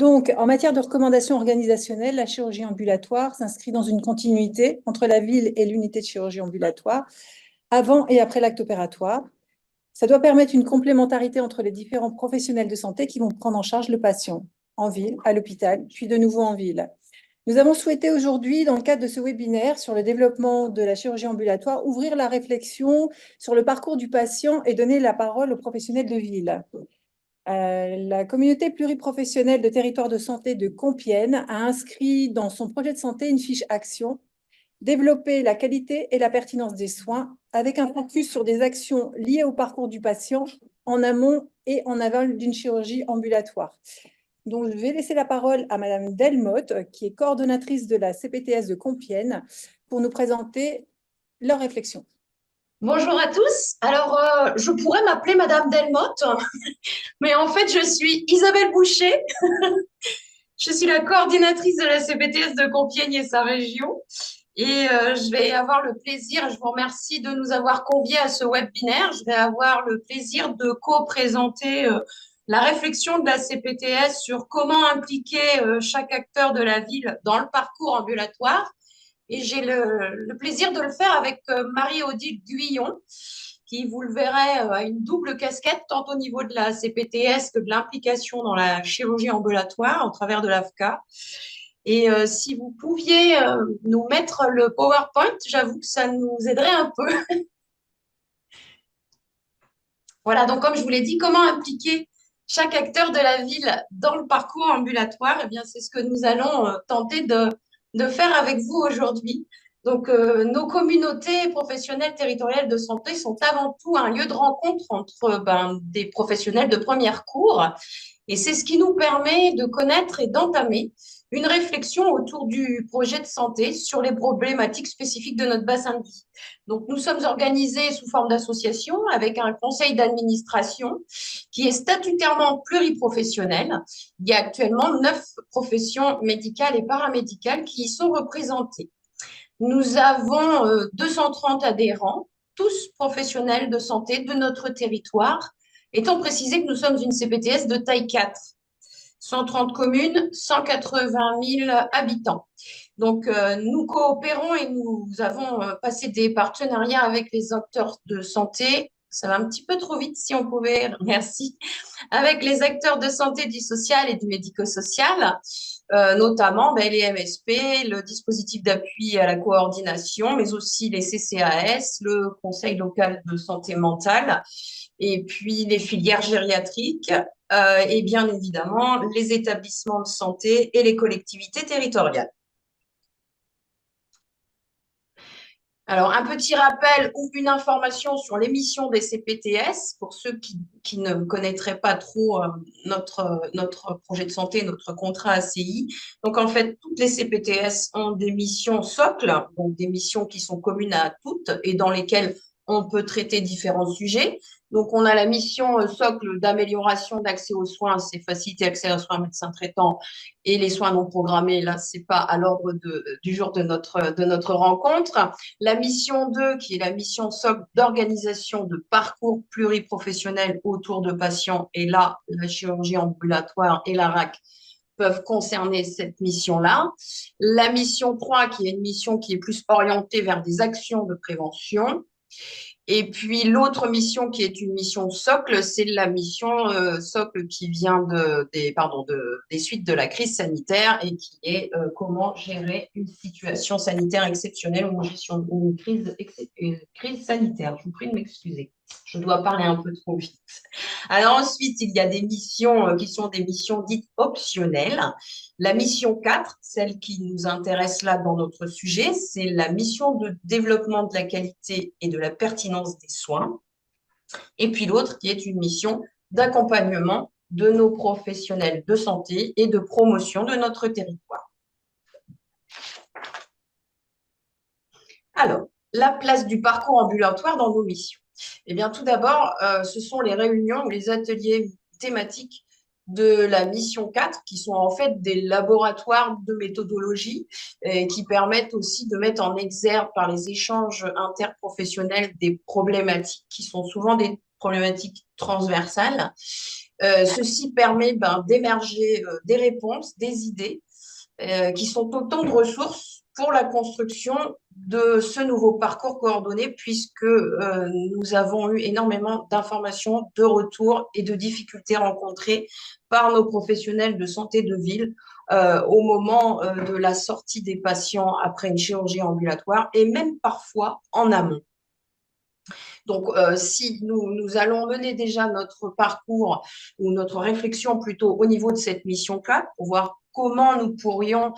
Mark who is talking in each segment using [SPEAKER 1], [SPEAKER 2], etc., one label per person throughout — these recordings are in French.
[SPEAKER 1] Donc, en matière de recommandations organisationnelles, la chirurgie ambulatoire s'inscrit dans une continuité entre la ville et l'unité de chirurgie ambulatoire, avant et après l'acte opératoire. Ça doit permettre une complémentarité entre les différents professionnels de santé qui vont prendre en charge le patient, en ville, à l'hôpital, puis de nouveau en ville. Nous avons souhaité aujourd'hui, dans le cadre de ce webinaire sur le développement de la chirurgie ambulatoire, ouvrir la réflexion sur le parcours du patient et donner la parole aux professionnels de ville. La communauté pluriprofessionnelle de territoire de santé de Compiègne a inscrit dans son projet de santé une fiche action développer la qualité et la pertinence des soins avec un focus sur des actions liées au parcours du patient en amont et en aval d'une chirurgie ambulatoire. Donc, je vais laisser la parole à Madame Delmotte, qui est coordonnatrice de la CPTS de Compiègne, pour nous présenter leur réflexion.
[SPEAKER 2] Bonjour à tous. Alors, je pourrais m'appeler Madame Delmotte, mais en fait, je suis Isabelle Boucher. Je suis la coordinatrice de la CPTS de Compiègne et sa région. Et je vais avoir le plaisir, je vous remercie de nous avoir conviés à ce webinaire. Je vais avoir le plaisir de co-présenter la réflexion de la CPTS sur comment impliquer chaque acteur de la ville dans le parcours ambulatoire. Et j'ai le plaisir de le faire avec Marie-Odile Guyon, qui, vous le verrez, a une double casquette, tant au niveau de la CPTS que de l'implication dans la chirurgie ambulatoire au travers de l'AFCA. Et si vous pouviez nous mettre le PowerPoint, j'avoue que ça nous aiderait un peu. Voilà, donc comme je vous l'ai dit, comment impliquer chaque acteur de la ville dans le parcours ambulatoire? Eh bien, c'est ce que nous allons tenter de faire avec vous aujourd'hui. Donc, nos communautés professionnelles territoriales de santé sont avant tout un lieu de rencontre entre des professionnels de première cour. Et c'est ce qui nous permet de connaître et d'entamer une réflexion autour du projet de santé sur les problématiques spécifiques de notre bassin de vie. Donc, nous sommes organisés sous forme d'association avec un conseil d'administration qui est statutairement pluriprofessionnel. Il y a actuellement 9 professions médicales et paramédicales qui y sont représentées. Nous avons 230 adhérents, tous professionnels de santé de notre territoire, étant précisé que nous sommes une CPTS de taille 4. 130 communes, 180 000 habitants. Donc, nous coopérons et nous avons passé des partenariats avec les acteurs de santé. Ça va un petit peu trop vite si on pouvait, merci, avec les acteurs de santé du social et du médico-social, notamment les MSP, le dispositif d'appui à la coordination, mais aussi les CCAS, le Conseil local de santé mentale, et puis les filières gériatriques, et bien évidemment les établissements de santé et les collectivités territoriales. Alors, un petit rappel ou une information sur les missions des CPTS pour ceux qui ne connaîtraient pas trop notre projet de santé, notre contrat ACI. Donc, en fait, toutes les CPTS ont des missions socles, donc des missions qui sont communes à toutes et dans lesquelles on peut traiter différents sujets. Donc, on a la mission socle d'amélioration d'accès aux soins, c'est faciliter l'accès aux soins médecins traitants et les soins non programmés. Là, ce n'est pas à l'ordre du jour de notre rencontre. La mission 2, qui est la mission socle d'organisation de parcours pluriprofessionnels autour de patients, et là, la chirurgie ambulatoire et la RAC peuvent concerner cette mission-là. La mission 3, qui est une mission qui est plus orientée vers des actions de prévention. Et puis l'autre mission qui est une mission socle, c'est la mission socle qui vient des suites de la crise sanitaire et qui est comment gérer une situation sanitaire exceptionnelle ou une crise sanitaire. Je vous prie de m'excuser. Je dois parler un peu trop vite. Alors ensuite, il y a des missions qui sont des missions dites optionnelles. La mission 4, celle qui nous intéresse là dans notre sujet, c'est la mission de développement de la qualité et de la pertinence des soins. Et puis l'autre qui est une mission d'accompagnement de nos professionnels de santé et de promotion de notre territoire. Alors, la place du parcours ambulatoire dans nos missions. Eh bien, tout d'abord, ce sont les réunions ou les ateliers thématiques de la mission 4, qui sont en fait des laboratoires de méthodologie et qui permettent aussi de mettre en exergue par les échanges interprofessionnels des problématiques qui sont souvent des problématiques transversales Ceci permet d'émerger des réponses, des idées qui sont autant de ressources pour la construction de ce nouveau parcours coordonné, puisque nous avons eu énormément d'informations, de retours et de difficultés rencontrées par nos professionnels de santé de ville au moment de la sortie des patients après une chirurgie ambulatoire et même parfois en amont. Donc, si nous allons mener déjà notre parcours ou notre réflexion plutôt au niveau de cette mission 4 pour voir comment nous pourrions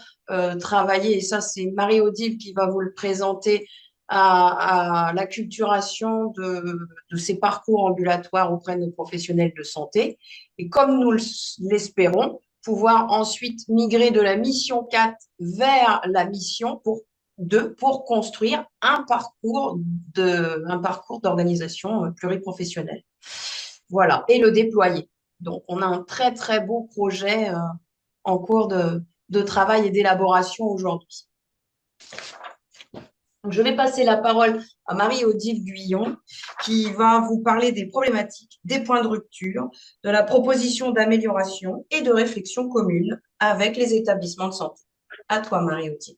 [SPEAKER 2] travailler, et ça, c'est Marie-Odile qui va vous le présenter, à l'acculturation de ces parcours ambulatoires auprès de nos professionnels de santé. Et comme nous l'espérons, pouvoir ensuite migrer de la mission 4 vers la mission pour construire un parcours d'organisation pluriprofessionnelle. Voilà, et le déployer. Donc, on a un très, très beau projet en cours de travail et d'élaboration aujourd'hui. Donc, je vais passer la parole à Marie-Odile Guyon, qui va vous parler des problématiques, des points de rupture, de la proposition d'amélioration et de réflexion commune avec les établissements de santé. À toi, Marie-Odile.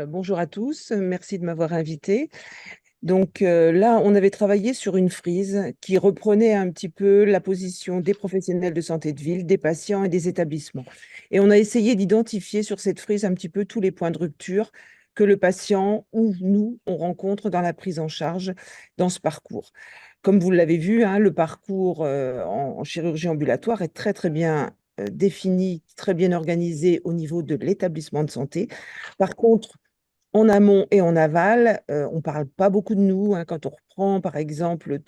[SPEAKER 3] Bonjour à tous, merci de m'avoir invité. Donc là, on avait travaillé sur une frise qui reprenait un petit peu la position des professionnels de santé de ville, des patients et des établissements. Et on a essayé d'identifier sur cette frise un petit peu tous les points de rupture que le patient ou nous, on rencontre dans la prise en charge dans ce parcours. Comme vous l'avez vu, hein, le parcours en chirurgie ambulatoire est très, très bien défini, très bien organisé au niveau de l'établissement de santé. Par contre, en amont et en aval, on ne parle pas beaucoup de nous, hein, quand on reprend, par exemple,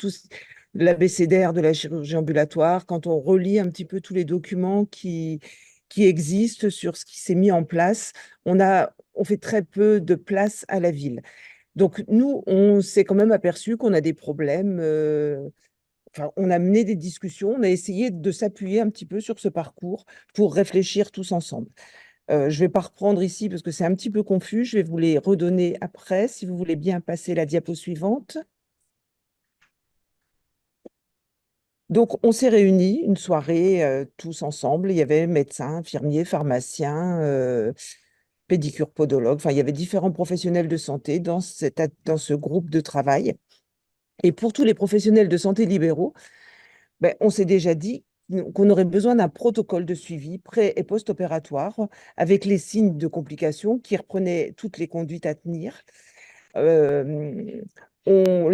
[SPEAKER 3] l'abécédaire de la chirurgie ambulatoire, quand on relit un petit peu tous les documents qui existent sur ce qui s'est mis en place, on fait très peu de place à la ville. Donc, nous, on s'est quand même aperçu qu'on a des problèmes. Enfin, on a mené des discussions, on a essayé de s'appuyer un petit peu sur ce parcours pour réfléchir tous ensemble. Je ne vais pas reprendre ici parce que c'est un petit peu confus. Je vais vous les redonner après, si vous voulez bien passer la diapo suivante. Donc, on s'est réunis une soirée tous ensemble. Il y avait médecins, infirmiers, pharmaciens, pédicure, podologue. Enfin, il y avait différents professionnels de santé dans ce groupe de travail. Et pour tous les professionnels de santé libéraux, on s'est déjà dit qu'on aurait besoin d'un protocole de suivi pré- et post-opératoire avec les signes de complications qui reprenaient toutes les conduites à tenir. Les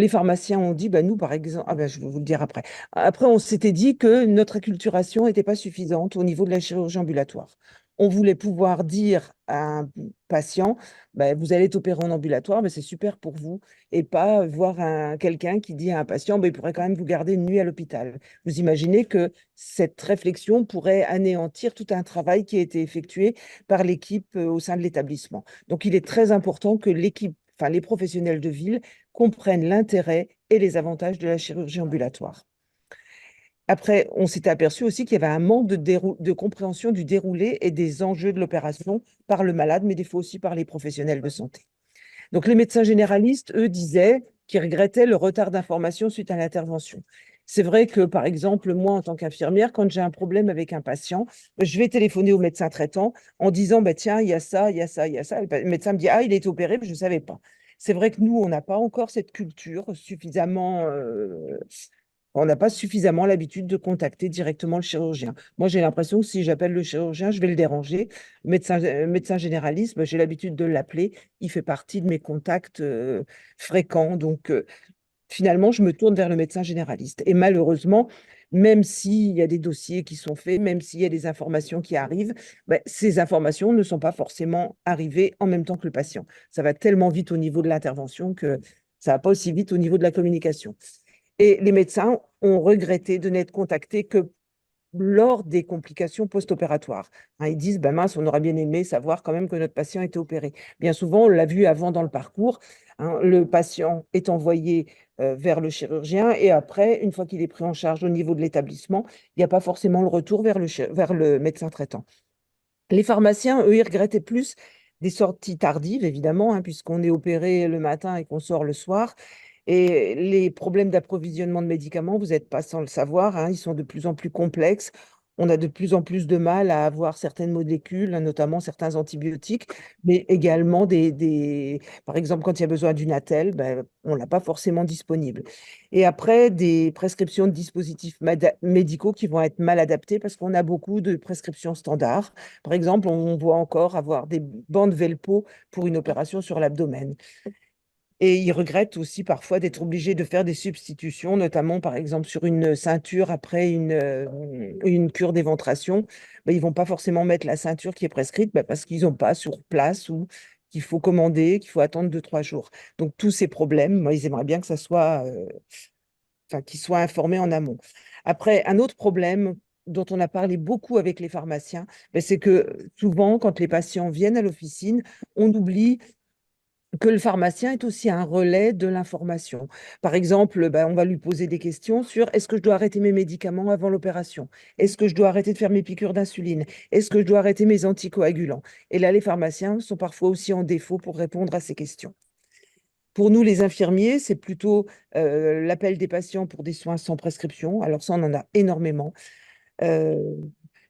[SPEAKER 3] pharmaciens ont dit, nous par exemple, je vais vous le dire après. Après, on s'était dit que notre acculturation n'était pas suffisante au niveau de la chirurgie ambulatoire. On voulait pouvoir dire à un patient, vous allez être opéré en ambulatoire, c'est super pour vous, et pas voir quelqu'un qui dit à un patient, il pourrait quand même vous garder une nuit à l'hôpital. Vous imaginez que cette réflexion pourrait anéantir tout un travail qui a été effectué par l'équipe au sein de l'établissement. Donc, il est très important que l'équipe, enfin les professionnels de ville, comprennent l'intérêt et les avantages de la chirurgie ambulatoire. Après, on s'était aperçu aussi qu'il y avait un manque de compréhension du déroulé et des enjeux de l'opération par le malade, mais des fois aussi par les professionnels de santé. Donc, les médecins généralistes, eux, disaient qu'ils regrettaient le retard d'information suite à l'intervention. C'est vrai que, par exemple, moi, en tant qu'infirmière, quand j'ai un problème avec un patient, je vais téléphoner au médecin traitant en disant, tiens, il y a ça, il y a ça, il y a ça. Le médecin me dit, ah, il est opéré, mais je ne savais pas. C'est vrai que nous, on n'a pas encore cette culture suffisamment on n'a pas suffisamment l'habitude de contacter directement le chirurgien. Moi, j'ai l'impression que si j'appelle le chirurgien, je vais le déranger. Médecin généraliste, j'ai l'habitude de l'appeler. Il fait partie de mes contacts fréquents. Donc, finalement, je me tourne vers le médecin généraliste. Et malheureusement, même s'il y a des dossiers qui sont faits, même s'il y a des informations qui arrivent, ces informations ne sont pas forcément arrivées en même temps que le patient. Ça va tellement vite au niveau de l'intervention que ça ne va pas aussi vite au niveau de la communication. Et les médecins ont regretté de n'être contactés que lors des complications post-opératoires. Ils disent, mince, on aurait bien aimé savoir quand même que notre patient était opéré. Bien souvent, on l'a vu avant dans le parcours, le patient est envoyé vers le chirurgien et après, une fois qu'il est pris en charge au niveau de l'établissement, il n'y a pas forcément le retour vers le médecin traitant. Les pharmaciens, eux, ils regrettaient plus des sorties tardives, évidemment, puisqu'on est opéré le matin et qu'on sort le soir. Et les problèmes d'approvisionnement de médicaments, vous n'êtes pas sans le savoir, hein, ils sont de plus en plus complexes. On a de plus en plus de mal à avoir certaines molécules, notamment certains antibiotiques, mais également par exemple, quand il y a besoin d'une attelle, ben, on ne l'a pas forcément disponible. Et après, des prescriptions de dispositifs médicaux qui vont être mal adaptés parce qu'on a beaucoup de prescriptions standards. Par exemple, on voit encore avoir des bandes Velpo pour une opération sur l'abdomen. Et ils regrettent aussi parfois d'être obligés de faire des substitutions, notamment par exemple sur une ceinture après une cure d'éventration. Ben, ils ne vont pas forcément mettre la ceinture qui est prescrite parce qu'ils n'ont pas sur place ou qu'il faut commander, qu'il faut attendre 2, 3 jours. Donc tous ces problèmes, moi, ils aimeraient bien que ça soit, qu'ils soient informés en amont. Après, un autre problème dont on a parlé beaucoup avec les pharmaciens, ben, c'est que souvent, quand les patients viennent à l'officine, on oublie que le pharmacien est aussi un relais de l'information. Par exemple, ben, on va lui poser des questions sur est-ce que je dois arrêter mes médicaments avant l'opération? Est-ce que je dois arrêter de faire mes piqûres d'insuline? Est-ce que je dois arrêter mes anticoagulants? Et là, les pharmaciens sont parfois aussi en défaut pour répondre à ces questions. Pour nous, les infirmiers, c'est plutôt l'appel des patients pour des soins sans prescription. Alors ça, on en a énormément. Euh,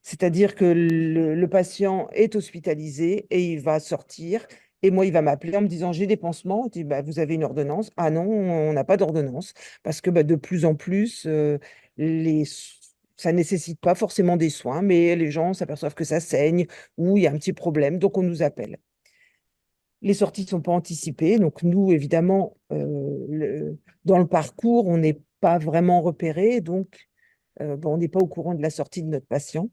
[SPEAKER 3] C'est-à-dire que le patient est hospitalisé et il va sortir. Et moi, il va m'appeler en me disant, j'ai des pansements. Je dis, bah, vous avez une ordonnance? Ah non, on n'a pas d'ordonnance. Parce que bah, de plus en plus, ça ne nécessite pas forcément des soins, mais les gens s'aperçoivent que ça saigne ou il y a un petit problème, donc on nous appelle. Les sorties ne sont pas anticipées. Donc nous, évidemment, dans le parcours, on n'est pas vraiment repéré. Donc, bon, on n'est pas au courant de la sortie de notre patient.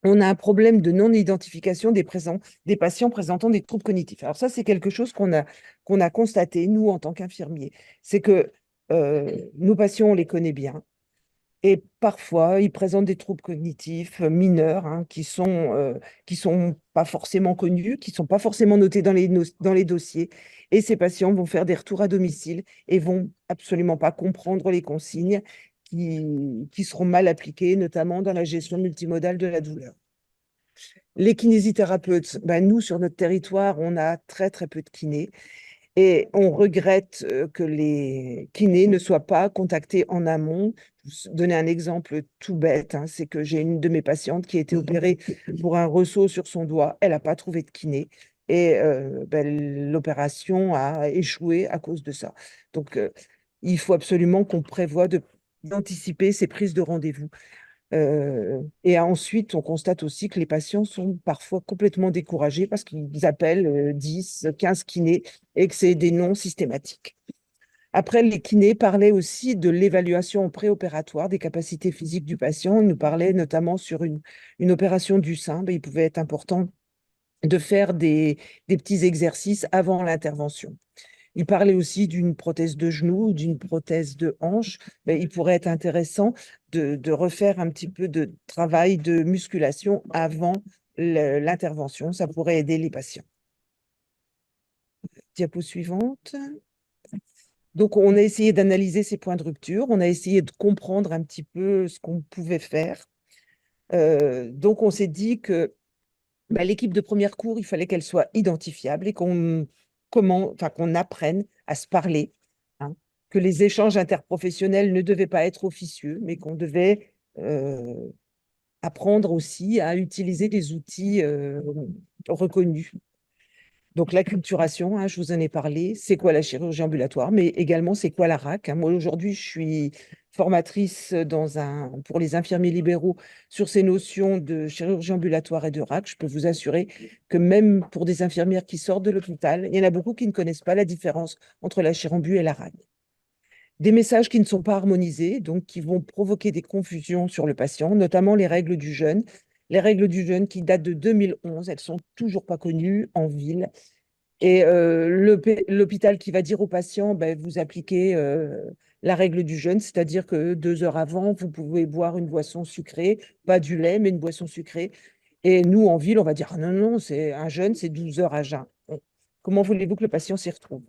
[SPEAKER 3] On a un problème de non-identification des patients présentant des troubles cognitifs. Alors ça, c'est quelque chose qu'on a constaté, nous, en tant qu'infirmiers. C'est que nos patients, on les connaît bien. Et parfois, ils présentent des troubles cognitifs mineurs, hein, qui sont pas forcément connus, qui sont pas forcément notés dans les dossiers. Et ces patients vont faire des retours à domicile et vont absolument pas comprendre les consignes qui seront mal appliquées, notamment dans la gestion multimodale de la douleur. Les kinésithérapeutes, ben nous, sur notre territoire, on a très, très peu de kinés. Et on regrette que les kinés ne soient pas contactés en amont. Je vais vous donner un exemple tout bête, hein, c'est que j'ai une de mes patientes qui a été opérée pour un ressaut sur son doigt. Elle n'a pas trouvé de kiné et ben, l'opération a échoué à cause de ça. Donc, il faut absolument qu'on prévoie d'anticiper ces prises de rendez-vous. Et ensuite, on constate aussi que les patients sont parfois complètement découragés parce qu'ils appellent 10, 15 kinés et que c'est des noms systématiques. Après, les kinés parlaient aussi de l'évaluation préopératoire des capacités physiques du patient. Ils nous parlaient notamment sur une opération du sein. Ben, il pouvait être important de faire des petits exercices avant l'intervention. Il parlait aussi d'une prothèse de genou, d'une prothèse de hanche. Mais il pourrait être intéressant de refaire un petit peu de travail de musculation avant l'intervention. Ça pourrait aider les patients. Diapo suivante. Donc, on a essayé d'analyser ces points de rupture. On a essayé de comprendre un petit peu ce qu'on pouvait faire. Donc, on s'est dit que bah, l'équipe de première cours, il fallait qu'elle soit identifiable et qu'on apprenne à se parler, hein, que les échanges interprofessionnels ne devaient pas être officieux, mais qu'on devait apprendre aussi à utiliser des outils reconnus. Donc, l'acculturation, hein, je vous en ai parlé, c'est quoi la chirurgie ambulatoire, mais également c'est quoi la RAC, hein. Moi, aujourd'hui, je suis formatrice pour les infirmiers libéraux sur ces notions de chirurgie ambulatoire et de RAC. Je peux vous assurer que même pour des infirmières qui sortent de l'hôpital, il y en a beaucoup qui ne connaissent pas la différence entre la chirambu et la RAC. Des messages qui ne sont pas harmonisés, donc qui vont provoquer des confusions sur le patient, notamment les règles du jeûne. Les règles du jeûne qui datent de 2011, elles sont toujours pas connues en ville. Et l'hôpital qui va dire au patient, ben, vous appliquez la règle du jeûne, c'est-à-dire que 2 heures avant, vous pouvez boire une boisson sucrée, pas du lait, mais une boisson sucrée. Et nous, en ville, on va dire, ah non, non, c'est un jeûne, c'est 12 heures à jeun. Bon, comment voulez-vous que le patient s'y retrouve?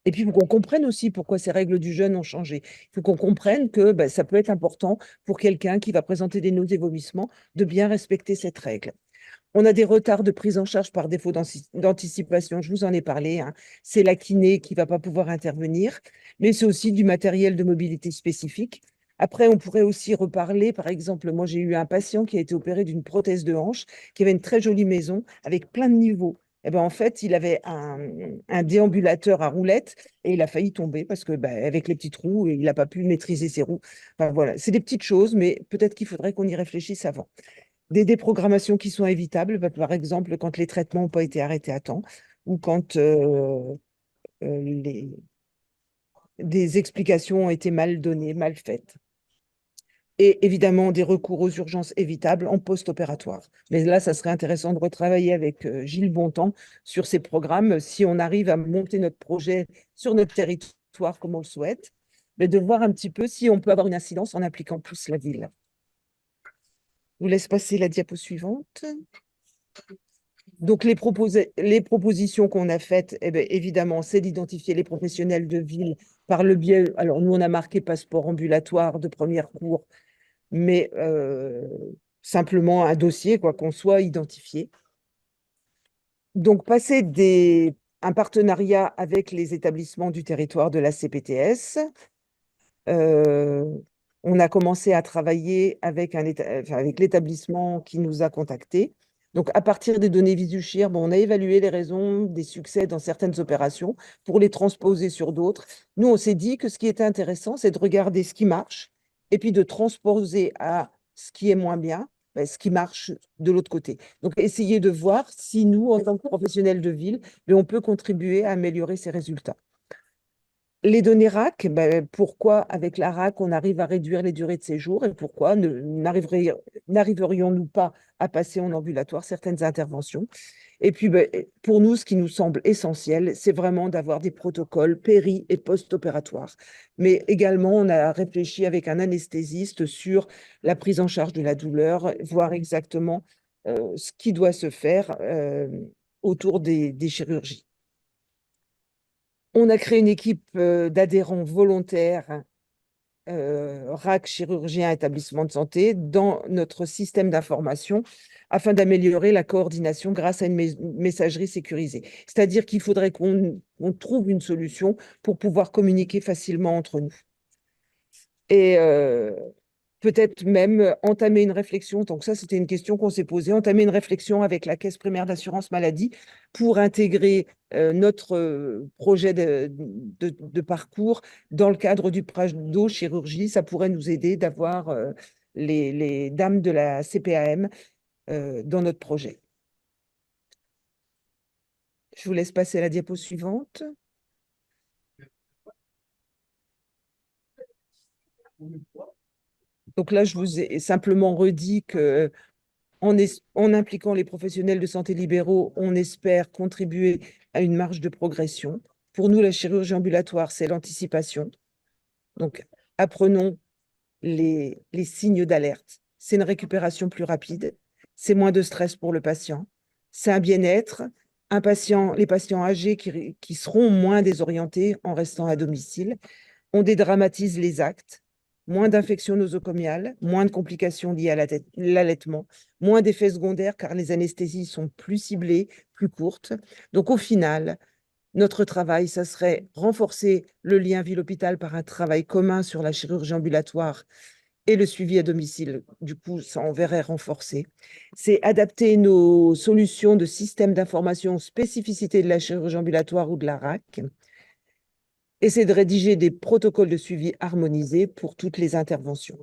[SPEAKER 3] Et puis, il faut qu'on comprenne aussi pourquoi ces règles du jeûne ont changé. Il faut qu'on comprenne que ben, ça peut être important pour quelqu'un qui va présenter des nausées et vomissements de bien respecter cette règle. On a des retards de prise en charge par défaut d'anticipation, je vous en ai parlé, hein. C'est la kiné qui ne va pas pouvoir intervenir, mais c'est aussi du matériel de mobilité spécifique. Après, on pourrait aussi reparler, par exemple, moi j'ai eu un patient qui a été opéré d'une prothèse de hanche, qui avait une très jolie maison avec plein de niveaux. Et ben, en fait, il avait un déambulateur à roulettes et il a failli tomber parce que avec les petits trous, il n'a pas pu maîtriser ses roues. Enfin, voilà, c'est des petites choses, mais peut-être qu'il faudrait qu'on y réfléchisse avant. Des déprogrammations qui sont évitables, par exemple quand les traitements n'ont pas été arrêtés à temps ou quand les, des explications ont été mal données, mal faites. Et évidemment, des recours aux urgences évitables en post-opératoire. Mais là, ça serait intéressant de retravailler avec Gilles Bontemps sur ces programmes, si on arrive à monter notre projet sur notre territoire comme on le souhaite, mais de voir un petit peu si on peut avoir une incidence en impliquant plus la ville. Je vous laisse passer la diapo suivante. Donc, les propositions qu'on a faites, eh bien, évidemment, c'est d'identifier les professionnels de ville par le biais. Alors, nous, on a marqué passeport ambulatoire de première cour, mais simplement un dossier, quoi, qu'on soit identifié. Donc, passer un partenariat avec les établissements du territoire de la CPTS. On a commencé à travailler avec l'établissement qui nous a contactés. Donc, à partir des données Visushare, on a évalué les raisons des succès dans certaines opérations pour les transposer sur d'autres. Nous, on s'est dit que ce qui était intéressant, c'est de regarder ce qui marche et puis de transposer à ce qui est moins bien, ce qui marche de l'autre côté. Donc, essayer de voir si nous, en tant que professionnels de ville, on peut contribuer à améliorer ces résultats. Les données RAC, pourquoi avec la RAC, on arrive à réduire les durées de séjour et pourquoi n'arriverions-nous pas à passer en ambulatoire certaines interventions? Et puis, pour nous, ce qui nous semble essentiel, c'est vraiment d'avoir des protocoles péri- et post-opératoires. Mais également, on a réfléchi avec un anesthésiste sur la prise en charge de la douleur, voir exactement ce qui doit se faire autour des chirurgies. On a créé une équipe d'adhérents volontaires, RAC, chirurgiens, établissements de santé, dans notre système d'information afin d'améliorer la coordination grâce à une messagerie sécurisée. C'est-à-dire qu'il faudrait qu'on trouve une solution pour pouvoir communiquer facilement entre nous. Et peut-être même entamer une réflexion, donc ça c'était une question qu'on s'est posée, entamer une réflexion avec la Caisse primaire d'assurance maladie pour intégrer notre projet de parcours dans le cadre du Prado chirurgie. Ça pourrait nous aider d'avoir les dames de la CPAM dans notre projet. Je vous laisse passer à la diapo suivante. Donc là, je vous ai simplement redit que en impliquant les professionnels de santé libéraux, on espère contribuer à une marge de progression. Pour nous, la chirurgie ambulatoire, c'est l'anticipation. Donc, apprenons les signes d'alerte. C'est une récupération plus rapide, c'est moins de stress pour le patient, c'est un bien-être. Les patients âgés qui seront moins désorientés en restant à domicile. On dédramatise les actes, moins d'infections nosocomiales, moins de complications liées à l'allaitement, moins d'effets secondaires car les anesthésies sont plus ciblées, plus courtes. Donc au final, notre travail, ça serait renforcer le lien ville-hôpital par un travail commun sur la chirurgie ambulatoire et le suivi à domicile. Du coup, ça en verrait renforcé. C'est adapter nos solutions de système d'information aux spécificités de la chirurgie ambulatoire ou de la RAC. Et c'est de rédiger des protocoles de suivi harmonisés pour toutes les interventions.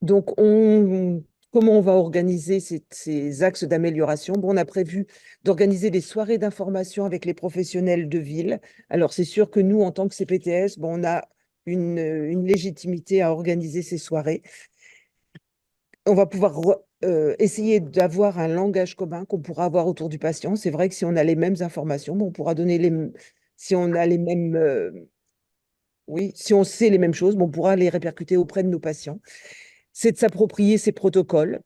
[SPEAKER 3] Donc, comment on va organiser ces axes d'amélioration? On a prévu d'organiser des soirées d'information avec les professionnels de ville. Alors, c'est sûr que nous, en tant que CPTS, on a une légitimité à organiser ces soirées. On va pouvoir essayer d'avoir un langage commun qu'on pourra avoir autour du patient. C'est vrai que si on a les mêmes informations, on pourra donner si on a les mêmes, oui, si on sait les mêmes choses, on pourra les répercuter auprès de nos patients. C'est de s'approprier ces protocoles.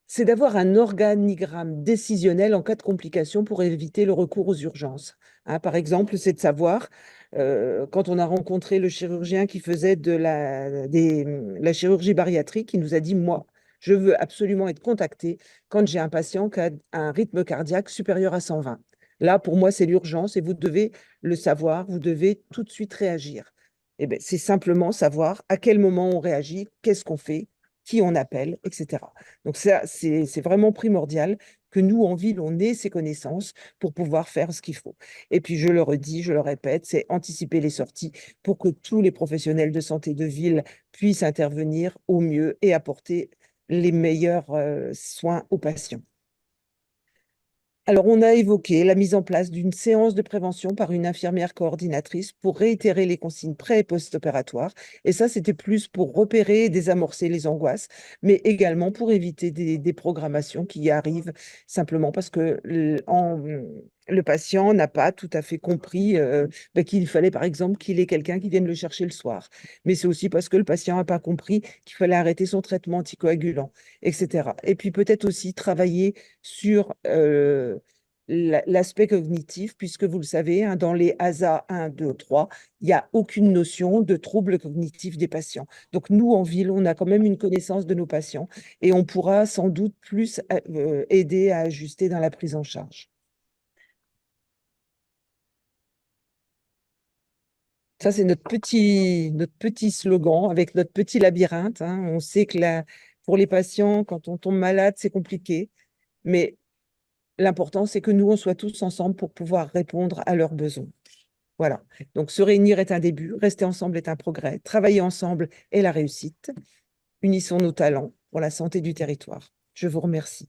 [SPEAKER 3] c'est d'avoir un organigramme décisionnel en cas de complication pour éviter le recours aux urgences. Hein, par exemple, c'est de savoir, quand on a rencontré le chirurgien qui faisait la chirurgie bariatrique, il nous a dit, moi, je veux absolument être contacté quand j'ai un patient qui a un rythme cardiaque supérieur à 120. Là, pour moi, c'est l'urgence et vous devez le savoir, vous devez tout de suite réagir. Eh ben, c'est simplement savoir à quel moment on réagit, qu'est-ce qu'on fait, qui on appelle, etc. Donc ça, c'est vraiment primordial que nous, en ville, on ait ces connaissances pour pouvoir faire ce qu'il faut. Et puis, je le redis, je le répète, c'est anticiper les sorties pour que tous les professionnels de santé de ville puissent intervenir au mieux et apporter les meilleurs soins aux patients. Alors, on a évoqué la mise en place d'une séance de prévention par une infirmière coordinatrice pour réitérer les consignes pré- et post-opératoires. Et ça, c'était plus pour repérer et désamorcer les angoisses, mais également pour éviter des programmations qui arrivent simplement parce que le patient n'a pas tout à fait compris qu'il fallait, par exemple, qu'il ait quelqu'un qui vienne le chercher le soir. Mais c'est aussi parce que le patient n'a pas compris qu'il fallait arrêter son traitement anticoagulant, etc. Et puis peut-être aussi travailler sur l'aspect cognitif, puisque vous le savez, hein, dans les ASA 1, 2, 3, il n'y a aucune notion de trouble cognitif des patients. Donc nous, en ville, on a quand même une connaissance de nos patients et on pourra sans doute plus aider à ajuster dans la prise en charge. Ça, c'est notre petit slogan avec notre petit labyrinthe. Hein. On sait que pour les patients, quand on tombe malade, c'est compliqué, mais l'important, c'est que nous, on soit tous ensemble pour pouvoir répondre à leurs besoins. Voilà. Donc, se réunir est un début, rester ensemble est un progrès, travailler ensemble est la réussite. Unissons nos talents pour la santé du territoire. Je vous remercie.